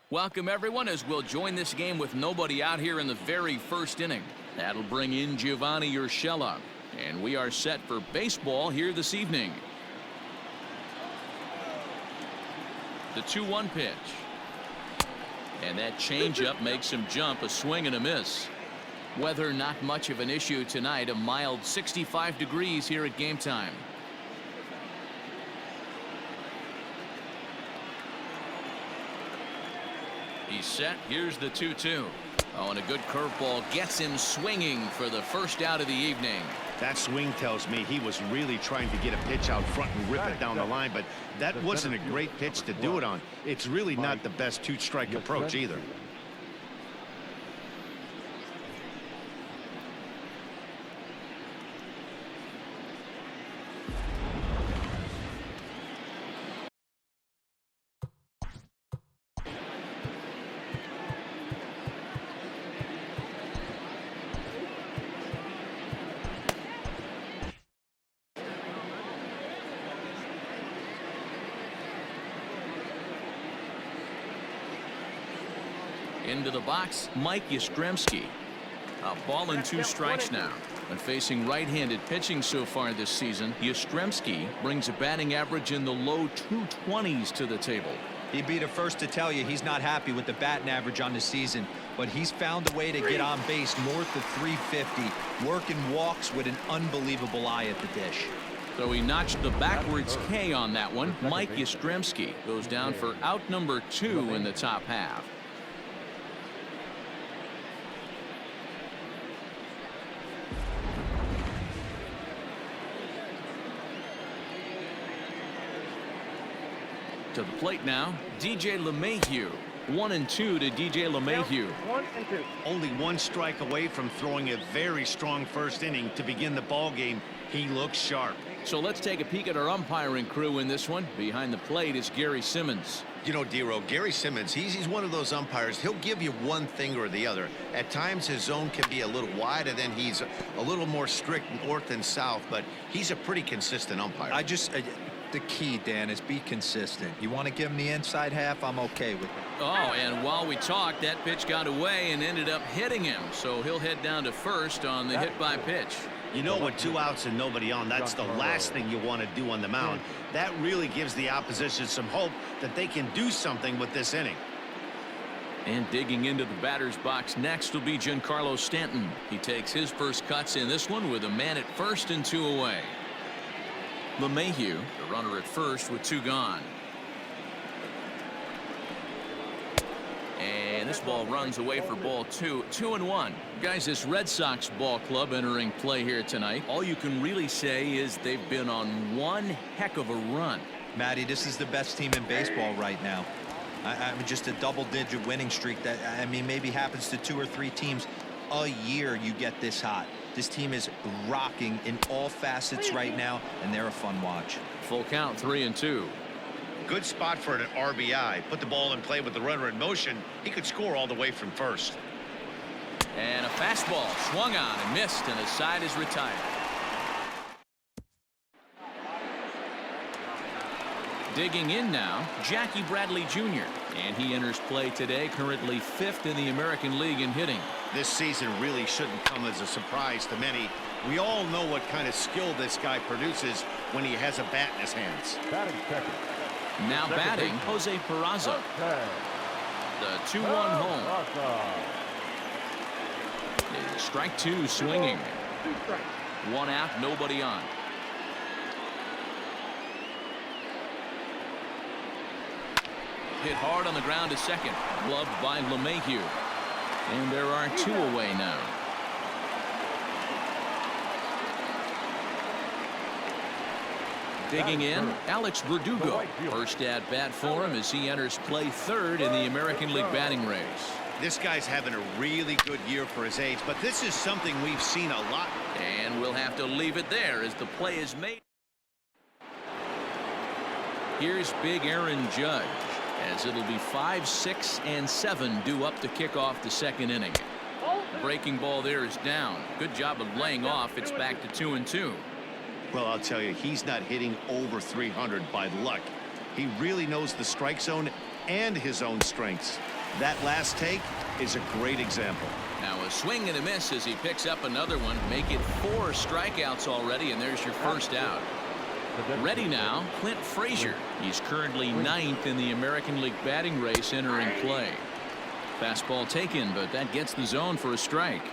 Welcome everyone as we'll join this game with nobody out here in the very first inning. That'll bring in Giovanni Urshela. And we are set for baseball here this evening. The 2-1 pitch. And that changeup makes him jump, a swing and a miss. Weather not much of an issue tonight, a mild 65 degrees here at game time. He's set. Here's the 2-2. Oh, and a good curveball gets him swinging for the first out of the evening. That swing tells me he was really trying to get a pitch out front and rip it down the line, but that wasn't a great pitch to do it on. It's really not the best two-strike approach either. Into the box, Mike Yastrzemski. A ball and 2 strikes now. When facing right-handed pitching so far this season, Yastrzemski brings a batting average in the low 220s to the table. He'd be the first to tell you he's not happy with the batting average on the season, but he's found a way to get on base north of 350, working walks with an unbelievable eye at the dish. So he notched the backwards K on that one. Mike Yastrzemski goes down for out number 2 in the top half. To the plate now, DJ LeMahieu. 1-2 to DJ LeMahieu. 1-2. Only 1 strike away from throwing a very strong first inning to begin the ball game. He looks sharp. So let's take a peek at our umpiring crew in this one. Behind the plate is Gary Simmons. You know, Dero, Gary Simmons, he's one of those umpires. He'll give you one thing or the other. At times his zone can be a little wide, and then he's a little more strict north and south, but he's a pretty consistent umpire. The key, Dan, is be consistent. You want to give him the inside half, I'm okay with it. Oh, and while we talked, that pitch got away and ended up hitting him. So he'll head down to first on the hit by pitch. You know, with 2 outs and nobody on, that's the last thing you want to do on the mound. That really gives the opposition some hope that they can do something with this inning. And digging into the batter's box next will be Giancarlo Stanton. He takes his first cuts in this one with a man at first and 2 away. LeMahieu, the runner at first with 2 gone. And this ball runs away for ball 2. 2-1. Guys, this Red Sox ball club entering play here tonight. All you can really say is they've been on one heck of a run. Matty, this is the best team in baseball right now. I mean, just a double-digit winning streak that, I mean, maybe happens to 2 or 3 teams a year you get this hot. This team is rocking in all facets right now, and they're a fun watch. Full count, 3-2. Good spot for an RBI. Put the ball in play with the runner in motion. He could score all the way from first. And a fastball swung on and missed, and the side is retired. Digging in now, Jackie Bradley Jr. And he enters play today, currently 5th in the American League in hitting. This season really shouldn't come as a surprise to many. We all know what kind of skill this guy produces when he has a bat in his hands. Now batting, Jose Peraza. The 2-1 home. Strike 2 swinging. 1 out, nobody on. Hit hard on the ground to second. Gloved by LeMahieu. And there are 2 away now. Digging in, Alex Verdugo. First at bat for him as he enters play 3rd in the American League batting race. This guy's having a really good year for his age, but this is something we've seen a lot. And we'll have to leave it there as the play is made. Here's big Aaron Judge, as it'll be 5, 6, and 7 due up to kick off the 2nd inning. Breaking ball there is down. Good job of laying off. It's back to 2-2. Well, I'll tell you, he's not hitting over 300 by luck. He really knows the strike zone and his own strengths. That last take is a great example. Now a swing and a miss as he picks up another one. Make it 4 strikeouts already, and there's your first out. Ready now, Clint Frazier. He's currently 9th in the American League batting race entering play. Fastball taken, but that gets the zone for a strike.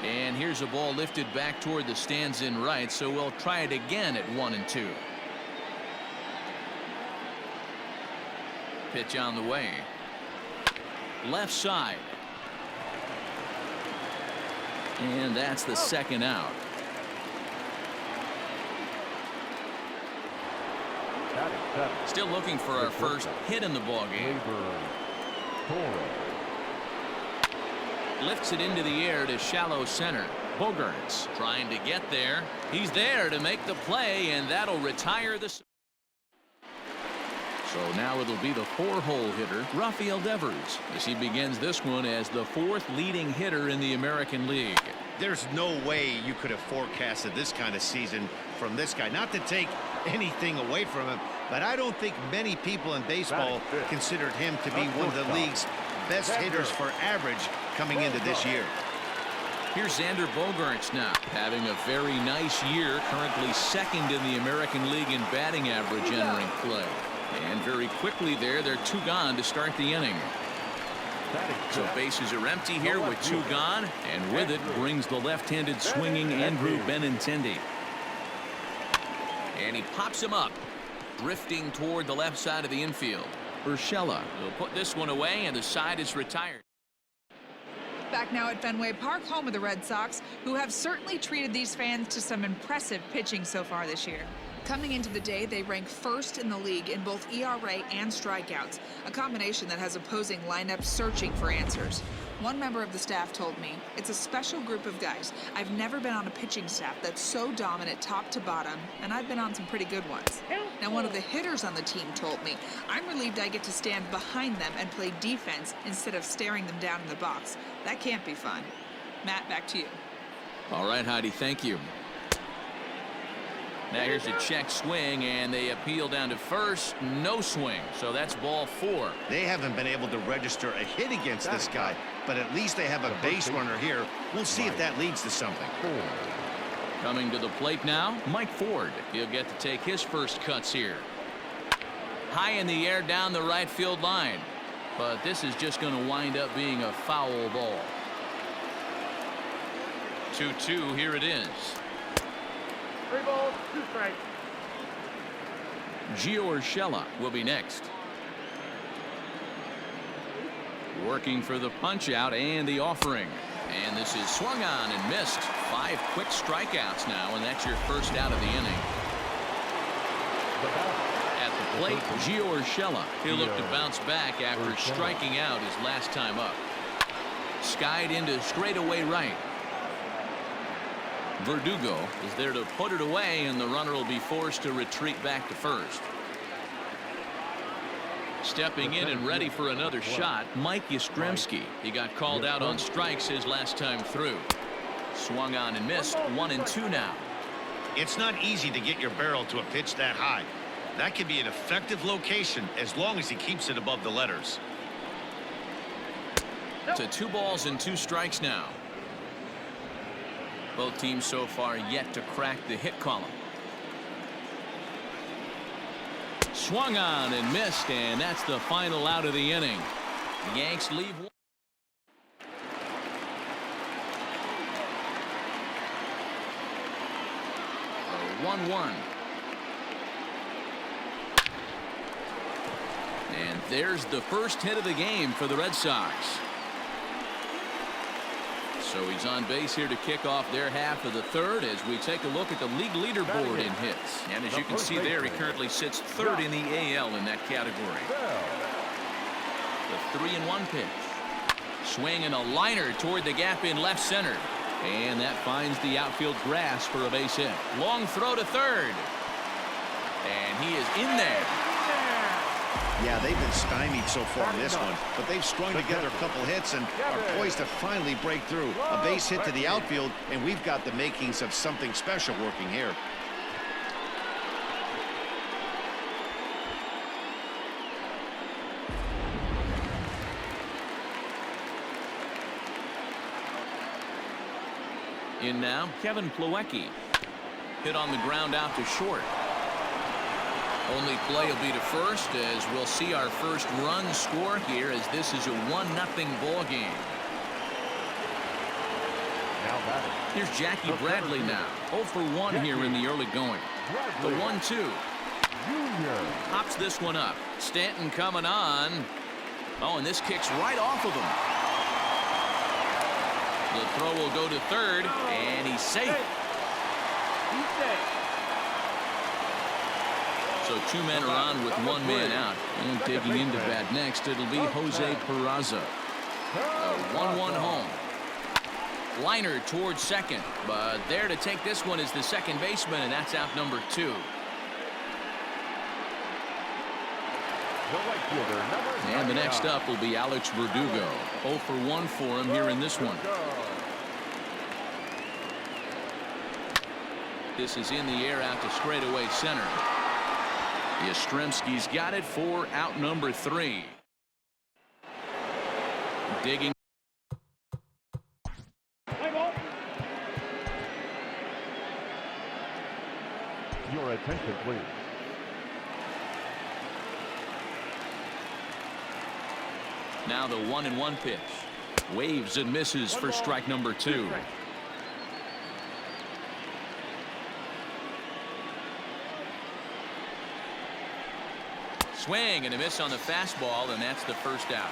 And here's a ball lifted back toward the stands in right, so we'll try it again at 1-2. Pitch on the way. Left side. And that's the second out. Still looking for our first hit in the ballgame. Lifts it into the air to shallow center. Bogaerts trying to get there. He's there to make the play, and that'll retire the. So now it'll be the 4-hole hitter, Rafael Devers, as he begins this one as the 4th leading hitter in the American League. There's no way you could have forecasted this kind of season from this guy. Not to take anything away from him, but I don't think many people in baseball considered him to be one of the league's best hitters for average coming into this year. Here's Xander Bogaerts now, having a very nice year, currently 2nd in the American League in batting average entering play. And very quickly there, they're 2 gone to start the inning. So bases are empty here with 2 gone, and with it brings the left-handed swinging Andrew Benintendi. And he pops him up, drifting toward the left side of the infield. Urshela will put this one away, and the side is retired. Back now at Fenway Park, home of the Red Sox, who have certainly treated these fans to some impressive pitching so far this year. Coming into the day, they rank 1st in the league in both ERA and strikeouts, a combination that has opposing lineups searching for answers. One member of the staff told me, "It's a special group of guys. I've never been on a pitching staff that's so dominant top to bottom, and I've been on some pretty good ones." Now, one of the hitters on the team told me, "I'm relieved I get to stand behind them and play defense instead of staring them down in the box. That can't be fun." Matt, back to you. All right, Heidi, thank you. Now here's a check swing, and they appeal down to first. No swing, so that's ball 4. They haven't been able to register a hit against this guy, but at least they have a base runner here. We'll see if that leads to something. Coming to the plate now, Mike Ford. He'll get to take his first cuts here. High in the air down the right field line, but this is just going to wind up being a foul ball. 2-2, here it is. 3 balls, 2 strikes. Gio Urshela will be next. Working for the punch out and the offering. And this is swung on and missed. 5 quick strikeouts now, and that's your first out of the inning. At the plate, Gio Urshela. He'll look to bounce back after striking out his last time up. Skied into straightaway right. Verdugo is there to put it away, and the runner will be forced to retreat back to first. Stepping in and ready for another shot, Mike Yastrzemski. He got called out on strikes his last time through. Swung on and missed. 1-2 now. It's not easy to get your barrel to a pitch that high. That could be an effective location as long as he keeps it above the letters. To 2 balls and 2 strikes now. Both teams so far yet to crack the hit column. Swung on and missed, and that's the final out of the inning. The Yanks leave 1-1. And there's the first hit of the game for the Red Sox. So he's on base here to kick off their half of the 3rd as we take a look at the league leaderboard in hits. And as you can see there, he currently sits 3rd in the AL in that category. The 3-1 pitch. Swing and a liner toward the gap in left center. And that finds the outfield grass for a base hit. Long throw to 3rd. And he is in there. Yeah, they've been stymied so far in this one, but they've strung together a couple hits and are poised to finally break through. A base hit to the outfield, and we've got the makings of something special working here. In now, Kevin Plawecki. Hit on the ground out to short. Only play will be to first, as we'll see our first run score here, as this is a 1-0 ball game. Here's Jackie Bradley now. 0 for 1 here in the early going. The 1-2. Hops this one up. Stanton coming on. Oh, and this kicks right off of him. The throw will go to third, and he's safe. So 2 men are on with 1 man out. And digging into bat next, it'll be Jose Peraza. A 1-1 home. Liner towards second, but there to take this one is the second baseman, and that's out number 2. And the next up will be Alex Verdugo. 0 for 1 for him here in this one. This is in the air out to straightaway center. Yastrzemski's got it for out number 3. Digging. Your attention, please. Now the 1-1 pitch. Waves and misses for strike number 2. Swing and a miss on the fastball, and that's the first out.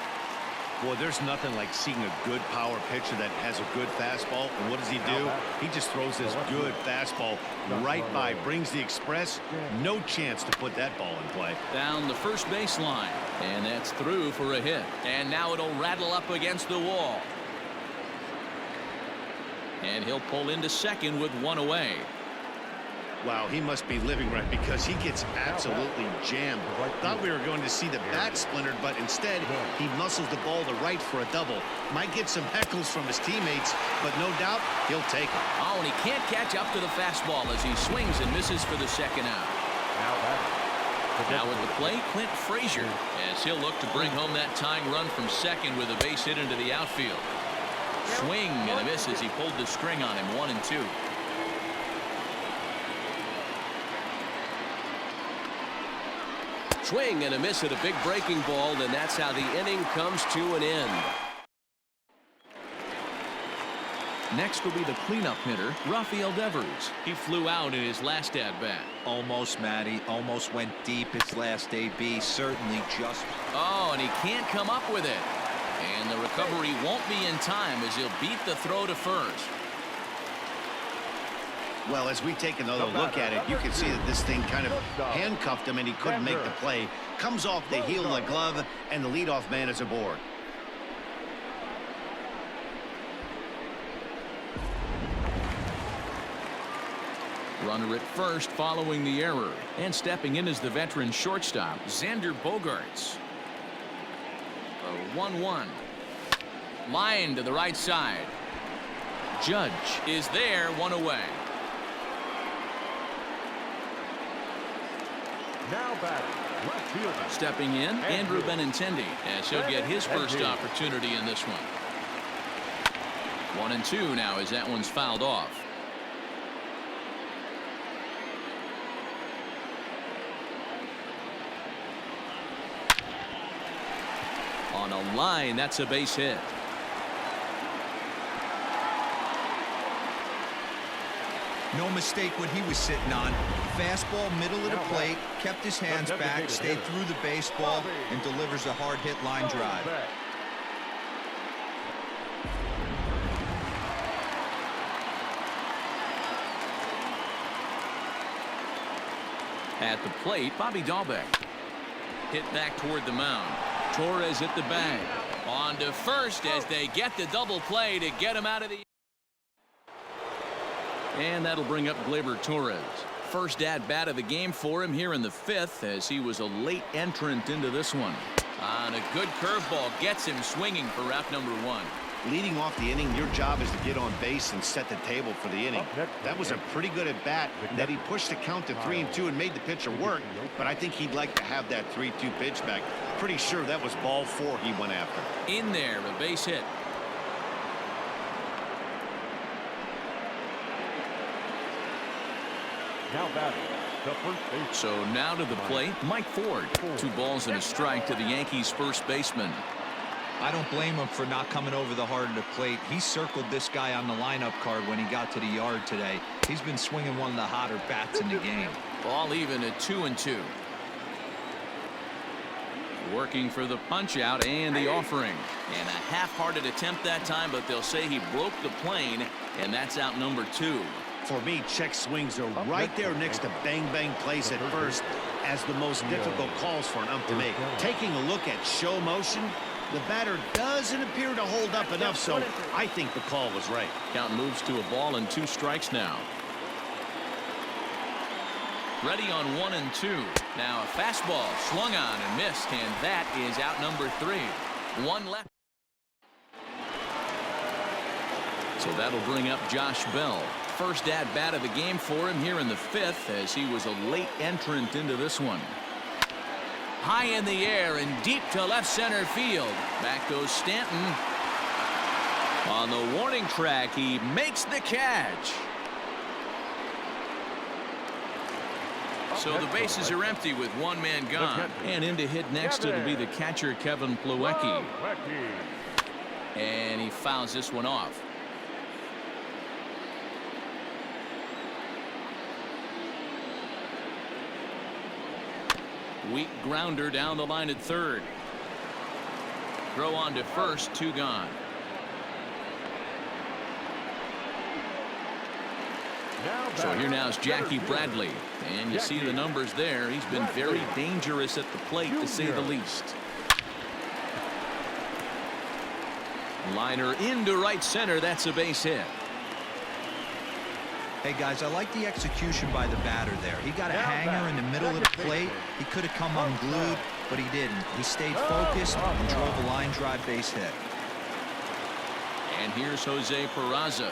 Boy, there's nothing like seeing a good power pitcher that has a good fastball. And what does he do? He just throws this good fastball right by, brings the express. No chance to put that ball in play. Down the first baseline, and that's through for a hit. And now it'll rattle up against the wall. And he'll pull into second with 1 away. Wow, he must be living right, because he gets absolutely jammed. Thought we were going to see the bat splintered, but instead he muscles the ball to right for a double. Might get some heckles from his teammates, but no doubt he'll take it. Oh, and he can't catch up to the fastball as he swings and misses for the second out. Now at the plate, Clint Frazier, as he'll look to bring home that tying run from second with a base hit into the outfield. Swing and a miss as he pulled the string on him. 1-2. Swing and a miss at a big breaking ball, and that's how the inning comes to an end. Next will be the cleanup hitter, Rafael Devers. He flew out in his last at-bat. Almost, Matty. Almost went deep his last AB. Certainly just. Oh, and he can't come up with it. And the recovery won't be in time as he'll beat the throw to first. Well, as we take another look at it, you can see that this thing kind of handcuffed him and he couldn't make the play. Comes off the heel of the glove, and the leadoff man is aboard. Runner at first following the error, and stepping in is the veteran shortstop, Xander Bogaerts. A 1-1. Line to the right side. Judge is there, 1 away. Now batting, left fielder. Stepping in, Andrew Benintendi, as he'll get his first opportunity in this one. 1-2 now as that one's fouled off. On a line, that's a base hit. No mistake what he was sitting on. Fastball, middle of the plate, kept his hands back, stayed through the baseball, and delivers a hard hit line drive. At the plate, Bobby Dahlbeck. Hit back toward the mound. Torres at the bag. On to first as they get the double play to get him out of the. And that'll bring up Gleyber Torres. First at-bat of the game for him here in the 5th, as he was a late entrant into this one. On a good curveball gets him swinging for out number 1. Leading off the inning, your job is to get on base and set the table for the inning. That was a pretty good at-bat that he pushed the count to 3-2 and made the pitcher work, but I think he'd like to have that 3-2 pitch back. Pretty sure that was ball 4 he went after. In there, a base hit. Now batting, the first baseman. So now to the plate, Mike Ford. 2 balls and a strike to the Yankees first baseman. I don't blame him for not coming over the heart of the plate. He circled this guy on the lineup card when he got to the yard today. He's been swinging one of the hotter bats in the game. Ball even at 2-2. Working for the punch out and the offering. And a half-hearted attempt that time, but they'll say he broke the plane, and that's out number 2. For me, check swings are right there next to bang-bang plays at first as the most difficult calls for an ump to make. Taking a look at show motion, the batter doesn't appear to hold up enough, so I think the call was right. Count moves to a ball and 2 strikes now. Ready on 1-2. Now a fastball swung on and missed, and that is out number 3. 1 left. So that'll bring up Josh Bell. First at bat of the game for him here in the 5th, as he was a late entrant into this one. High in the air and deep to left center field. Back goes Stanton. On the warning track, he makes the catch. So the bases are empty with 1 man gone. And in to hit next, it'll be the catcher, Kevin Plawecki. And he fouls this one off. Weak grounder down the line at third. Throw on to first, 2 gone. So here now is Jackie Bradley, and you see the numbers there. He's been very dangerous at the plate, to say the least. Liner into right center. That's a base hit. Hey, guys, I like the execution by the batter there. He got a hanger in the middle of the plate. He could have come unglued, but he didn't. He stayed focused and drove a line drive base hit. And here's Jose Peraza.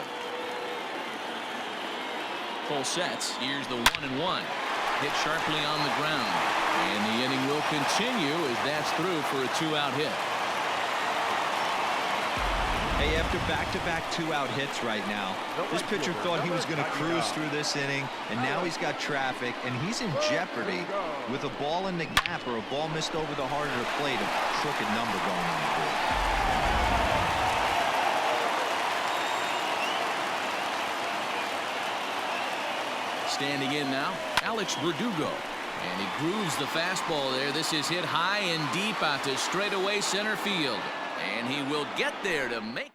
Full sets. Here's the 1-1. Hit sharply on the ground. And the inning will continue as that's through for a 2-out hit. Hey, after back-to-back 2-out hits right now, this pitcher thought he was going to cruise through this inning, and now he's got traffic, and he's in jeopardy with a ball in the gap or a ball missed over the heart of the plate, a crooked number going on the board. Standing in now, Alex Verdugo. And he grooves the fastball there. This is hit high and deep out to straightaway center field. And he will get there to make.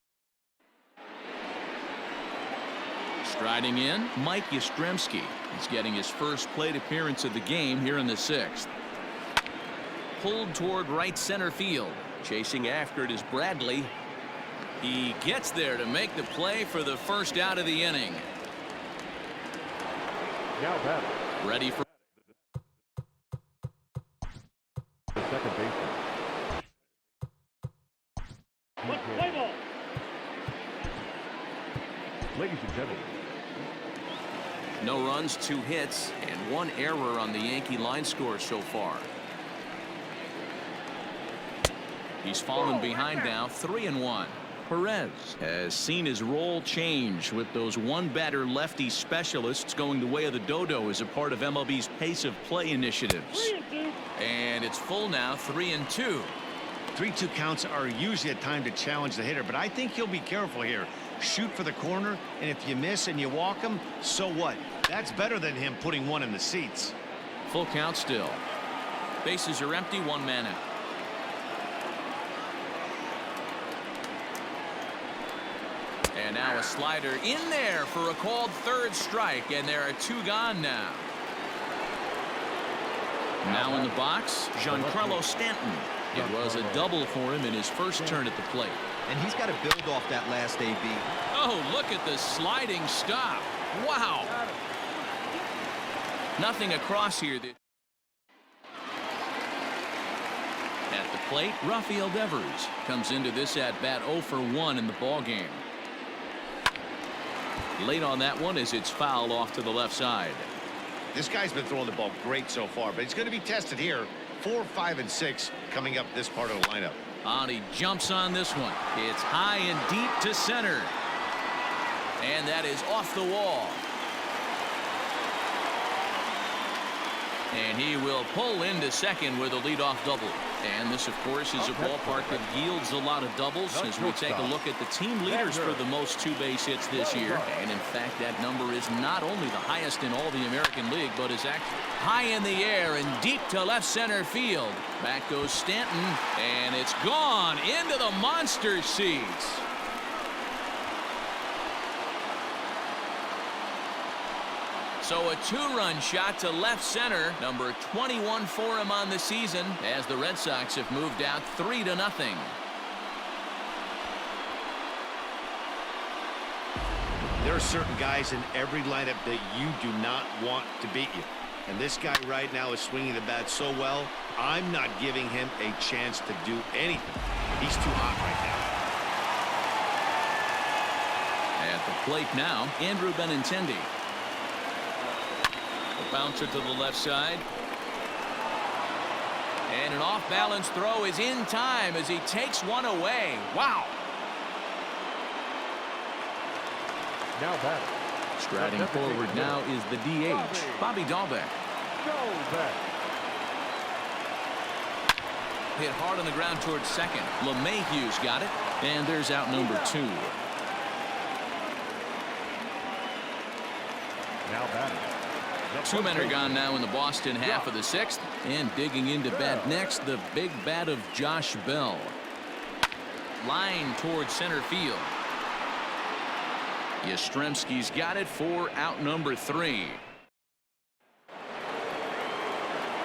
Striding in, Mike Yastrzemski. He's getting his first plate appearance of the game here in the 6th. Pulled toward right center field. Chasing after it is Bradley. He gets there to make the play for the first out of the inning. Now batting, Ready for the second baseman. Ladies and gentlemen, no runs, 2 hits, and 1 error on the Yankee line score so far. He's fallen behind now, 3-1. Perez has seen his role change with those 1-batter lefty specialists going the way of the dodo as a part of MLB's pace of play initiatives. And it's full now, 3-2. 3-2 counts are usually a time to challenge the hitter, but I think he'll be careful here. Shoot for the corner, and if you miss and you walk him, so what? That's better than him putting 1 in the seats. Full count still. Bases are empty, 1 man out. And now a slider in there for a called 3rd strike, and there are 2 gone now. Now in the box, Giancarlo Stanton. It was a double for him in his first turn at the plate. And he's got to build off that last AB. Oh, look at the sliding stop. Wow. Nothing across here. At the plate, Rafael Devers comes into this at-bat 0 for 1 in the ballgame. Late on that one as it's fouled off to the left side. This guy's been throwing the ball great so far, but he's going to be tested here. 4, 5, and 6 coming up this part of the lineup. And he jumps on this one. It's high and deep to center. And that is off the wall. And he will pull into second with a leadoff double. And this, of course, is a ballpark that yields a lot of doubles as we take a look at the team leaders for the most two-base hits this year. And, in fact, that number is not only the highest in all the American League, but is actually high in the air and deep to left center field. Back goes Stanton, and it's gone into the monster seats. So a two-run shot to left center, number 21 for him on the season, as the Red Sox have moved out 3-0. There are certain guys in every lineup that you do not want to beat you. And this guy right now is swinging the bat so well, I'm not giving him a chance to do anything. He's too hot right now. At the plate now, Andrew Benintendi. The bouncer to the left side. And an off-balance throw is in time as he takes one away. Wow. Now batting. Striding forward now is the DH, Bobby Dahlbeck. Hit hard on the ground towards second. LeMahieu's got it. And there's out number 2. Now batting. 2 men are gone now in the Boston half of the 6th. And digging into bat next, the big bat of Josh Bell. Line towards center field. Yastrzemski's got it for out number 3.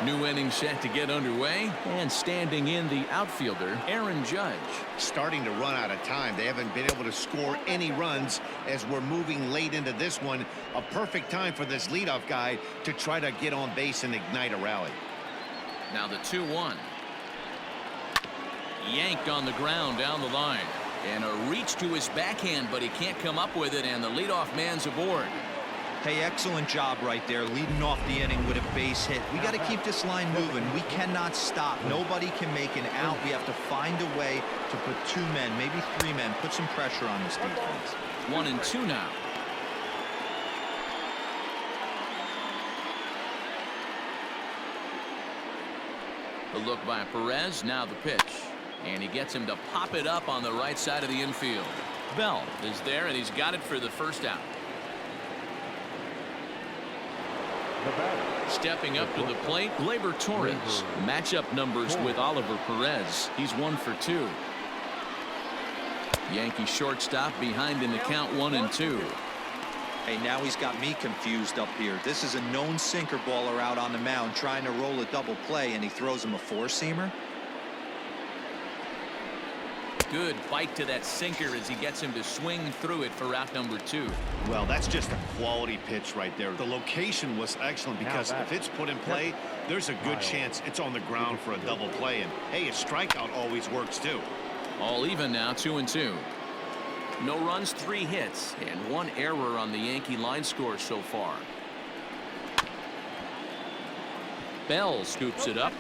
New inning set to get underway, and standing in the outfielder, Aaron Judge. Starting to run out of time. They haven't been able to score any runs as we're moving late into this one. A perfect time for this leadoff guy to try to get on base and ignite a rally. Now the 2-1. Yanked on the ground down the line. And a reach to his backhand, but he can't come up with it, and the leadoff man's aboard. Hey, excellent job right there, leading off the inning with a base hit. We got to keep this line moving. We cannot stop. Nobody can make an out. We have to find a way to put 2 men, maybe 3 men, put some pressure on this defense. 1-2 now. The look by Perez, now the pitch. And he gets him to pop it up on the right side of the infield. Bell is there, and he's got it for the first out. Stepping up to the plate, Gleyber Torres. Matchup numbers with Oliver Perez. He's 1 for 2. Yankee shortstop behind in the count 1-2. Hey, now he's got me confused up here. This is a known sinker baller out on the mound trying to roll a double play, and he throws him a 4-seamer. Good bite to that sinker as he gets him to swing through it for out number 2. Well, that's just a quality pitch right there. The location was excellent because if it's put in play, there's a good chance it's on the ground for a double play. And, hey, a strikeout always works, too. All even now, 2-2. No runs, 3 hits, and 1 error on the Yankee line score so far. Bell scoops it up.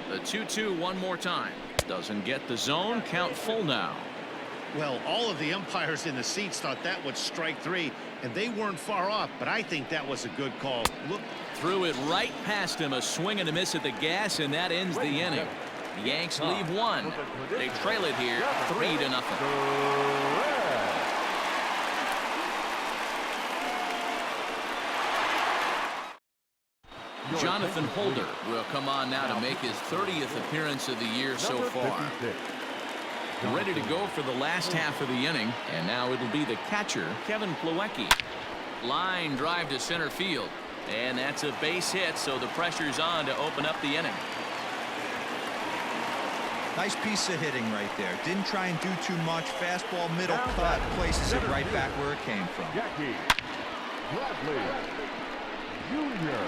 The 2-2 one more time. Doesn't get the zone. Count full now. Well, all of the umpires in the seats thought that was strike 3, and they weren't far off, but I think that was a good call. Look. Threw it right past him. A swing and a miss at the gas, and that ends the inning. The Yanks leave 1. They trail it here 3-0. Jonathan Holder will come on now to make his 30th appearance of the year so far. Ready to go for the last half of the inning, and now it'll be the catcher, Kevin Plawecki. Line drive to center field, and that's a base hit, so the pressure's on to open up the inning. Nice piece of hitting right there. Didn't try and do too much. Fastball, middle cut, places it right back where it came from. Jackie Bradley Jr.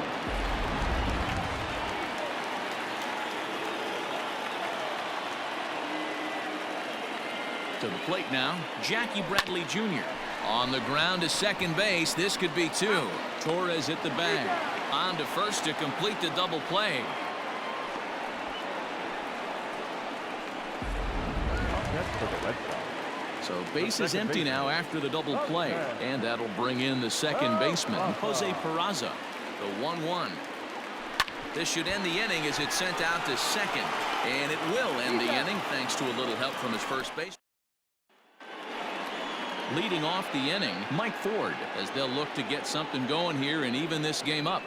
To the plate now, Jackie Bradley Jr. On the ground to second base. This could be 2. Torres at the bag. On to first to complete the double play. That's for the Red Sox. So base is empty now after the double play, and that'll bring in the second baseman, Jose Peraza. The 1-1. This should end the inning as it's sent out to second, and it will end the inning thanks to a little help from his first base. Leading off the inning, Mike Ford, as they'll look to get something going here and even this game up.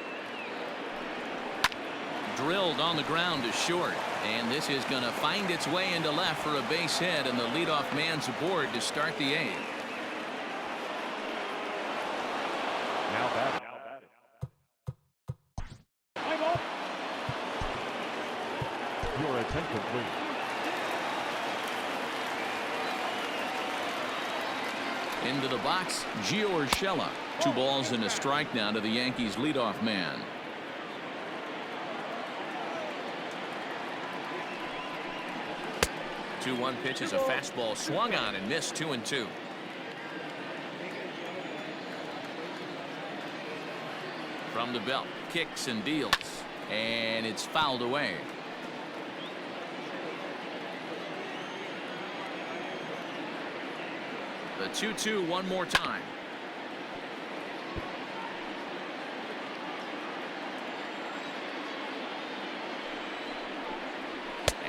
Drilled on the ground to short, and this is going to find its way into left for a base hit, and the leadoff man's aboard to start the eighth. Now batting. Your attempt complete. Into the box, Gio Urshela. 2 balls and a strike now to the Yankees leadoff man. The 2-1 pitch is a fastball swung on and missed. 2-2. From the belt, kicks and deals, and it's fouled away. The 2-2 one more time.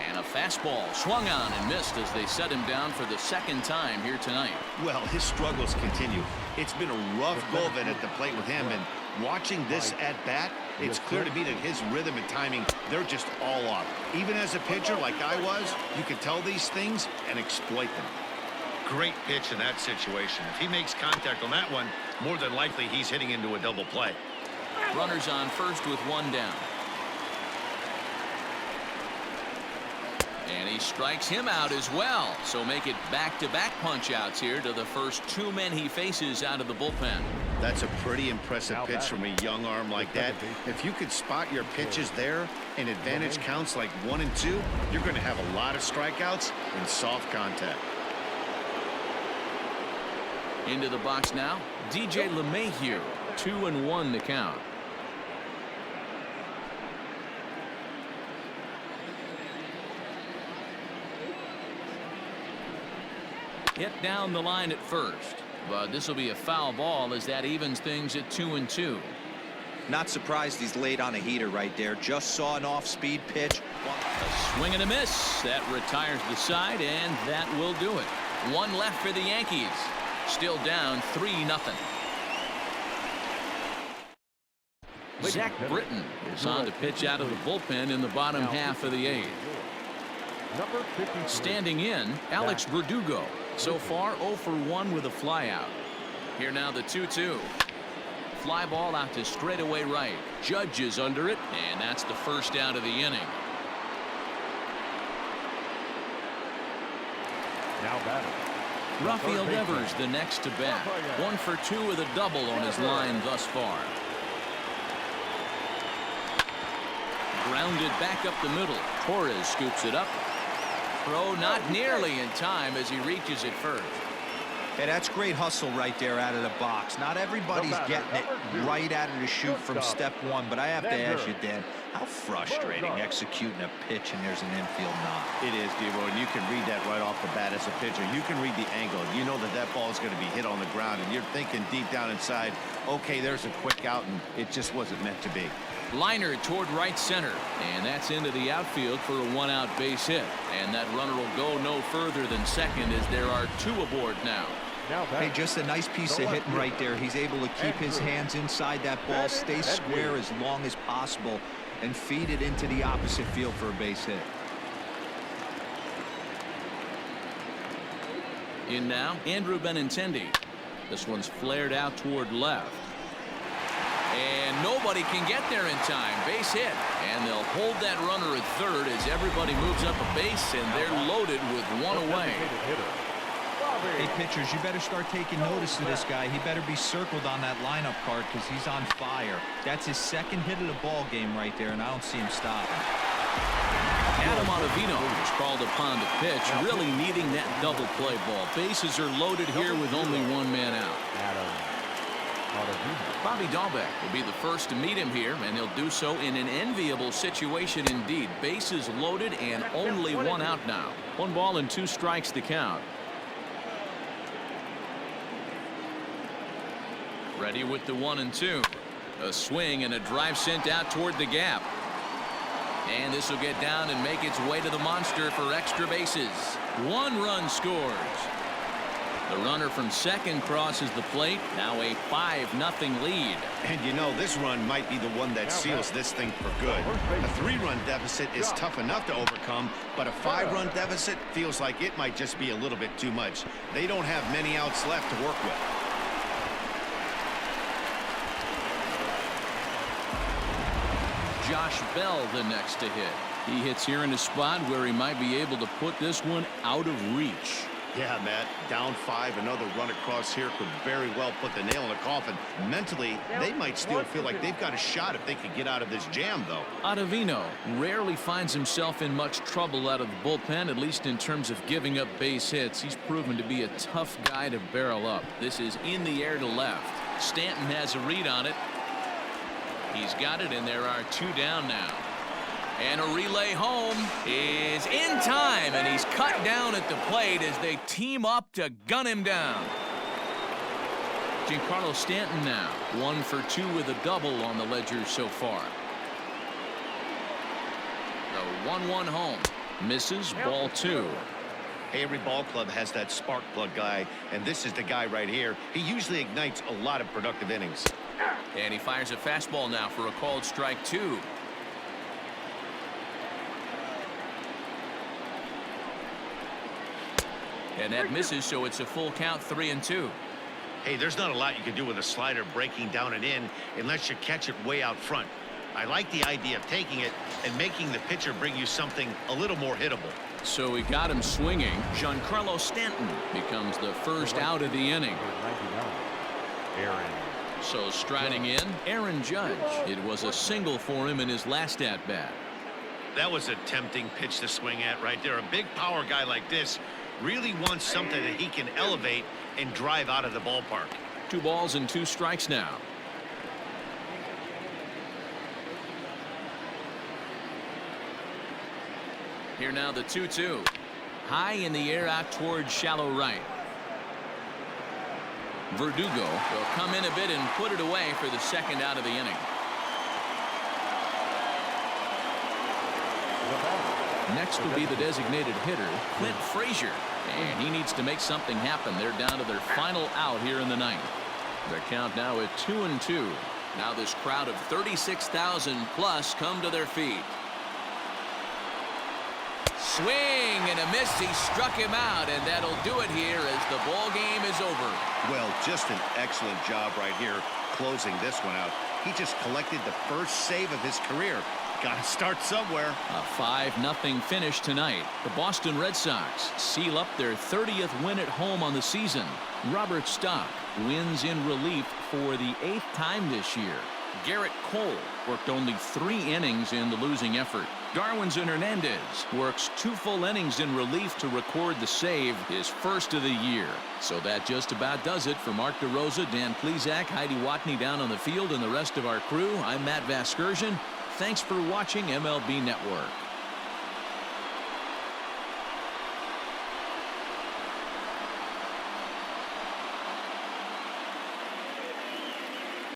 And a fastball swung on and missed as they set him down for the second time here tonight. Well, his struggles continue. It's been a rough go of it at the plate with him, and watching this at bat, it's clear to me that his rhythm and timing, they're just all off. Even as a pitcher like I was, you can tell these things and exploit them. Great pitch in that situation. If he makes contact on that one, more than likely he's hitting into a double play. Runners on first with 1 down. And he strikes him out as well. So make it back-to-back punch-outs here to the first 2 men he faces out of the bullpen. That's a pretty impressive pitch from a young arm like that. If you could spot your pitches there and advantage counts like 1 and 2, you're going to have a lot of strikeouts and soft contact. Into the box now, DJ LeMahieu. 2-1 the count. Hit down the line at first, but this will be a foul ball as that evens things at 2-2. Not surprised he's laid on a heater right there. Just saw an off-speed pitch. A swing and a miss. That retires the side, and that will do it. 1 left for the Yankees. Still down 3-0. Zach Britton is on to pitch out of the bullpen in the bottom half of the 8th. Standing in, Alex Verdugo. So far 0 for 1 with a flyout. Here now the 2-2. Fly ball out to straightaway right. Judge is under it, and that's the first out of the inning. Now batting. Rafael Devers the next to bat. 1 for 2 with a double on his line thus far. Grounded back up the middle. Torres scoops it up. Throw not nearly in time as he reaches it first. Hey, that's great hustle right there out of the box. Not everybody's getting it right out of the chute from step 1, but I have to ask you, Dan, how frustrating executing a pitch and there's an infield knock. It is, Devo, and you can read that right off the bat as a pitcher. You can read the angle. You know that that ball is going to be hit on the ground, and you're thinking deep down inside, okay, there's a quick out, and it just wasn't meant to be. Liner toward right center, and that's into the outfield for a 1-out base hit. And that runner will go no further than second as there are 2 aboard now. Hey, just a nice piece of hitting right there. He's able to keep his hands inside that ball, stay square as long as possible, and feed it into the opposite field for a base hit. In now, Andrew Benintendi. This one's flared out toward left. And nobody can get there in time. Base hit. And they'll hold that runner at third as everybody moves up a base, and they're loaded with 1 away. Hey, pitchers, you better start taking notice of this guy. He better be circled on that lineup card because he's on fire. That's his 2nd hit of the ball game right there, and I don't see him stopping. Adam Ottavino is called upon to pitch, really needing that double play ball. Bases are loaded here with only 1 man out. Bobby Dahlbeck will be the first to meet him here, and he'll do so in an enviable situation indeed. Bases loaded and only 1 out now. 1 ball and 2 strikes to count. Ready with the 1-2. A swing and a drive sent out toward the gap. And this will get down and make its way to the monster for extra bases. 1 run scores. The runner from second crosses the plate. Now a 5-0 lead. And you know, this run might be the one that seals this thing for good. A 3-run deficit is tough enough to overcome, but a 5-run deficit feels like it might just be a little bit too much. They don't have many outs left to work with. Josh Bell the next to hit. He hits here in a spot where he might be able to put this one out of reach. Yeah, Matt, down 5, another run across here could very well put the nail in the coffin. Mentally, they might still feel like they've got a shot if they could get out of this jam, though. Ottavino rarely finds himself in much trouble out of the bullpen, at least in terms of giving up base hits. He's proven to be a tough guy to barrel up. This is in the air to left. Stanton has a read on it. He's got it, and there are 2 down now. And a relay home is in time, and he's cut down at the plate as they team up to gun him down. Giancarlo Stanton now 1 for 2 with a double on the ledger so far. The 1-1 home misses, ball 2. Hey, every ball club has that spark plug guy, and this is the guy right here. He usually ignites a lot of productive innings. And he fires a fastball now for a called strike 2. And that misses, so it's a full count, 3-2. Hey, there's not a lot you can do with a slider breaking down and in unless you catch it way out front. I like the idea of taking it and making the pitcher bring you something a little more hittable. So he got him swinging. Giancarlo Stanton becomes the first out of the inning. Aaron. So striding in, Aaron Judge. It was a single for him in his last at-bat. That was a tempting pitch to swing at right there. A big power guy like this really wants something that he can elevate and drive out of the ballpark. 2 balls and 2 strikes now. Here now the 2-2. High in the air out towards shallow right. Verdugo will come in a bit and put it away for the second out of the inning. Next will be the designated hitter, Clint Frazier. And he needs to make something happen. They're down to their final out here in the ninth. Their count now at 2-2. Now this crowd of 36,000 plus come to their feet. Swing and a miss. He struck him out, and that'll do it here as the ball game is over. Well, just an excellent job right here closing this one out. He just collected the first save of his career. Got to start somewhere. A 5-0 finish tonight. The Boston Red Sox seal up their 30th win at home on the season. Robert Stock wins in relief for the 8th time this year. Garrett Cole worked only 3 innings in the losing effort. Darwinzon Hernandez works 2 full innings in relief to record the save, his first of the year. So that just about does it for Mark DeRosa, Dan Plesac, Heidi Watney down on the field, and the rest of our crew. I'm Matt Vasgersian. Thanks for watching MLB Network.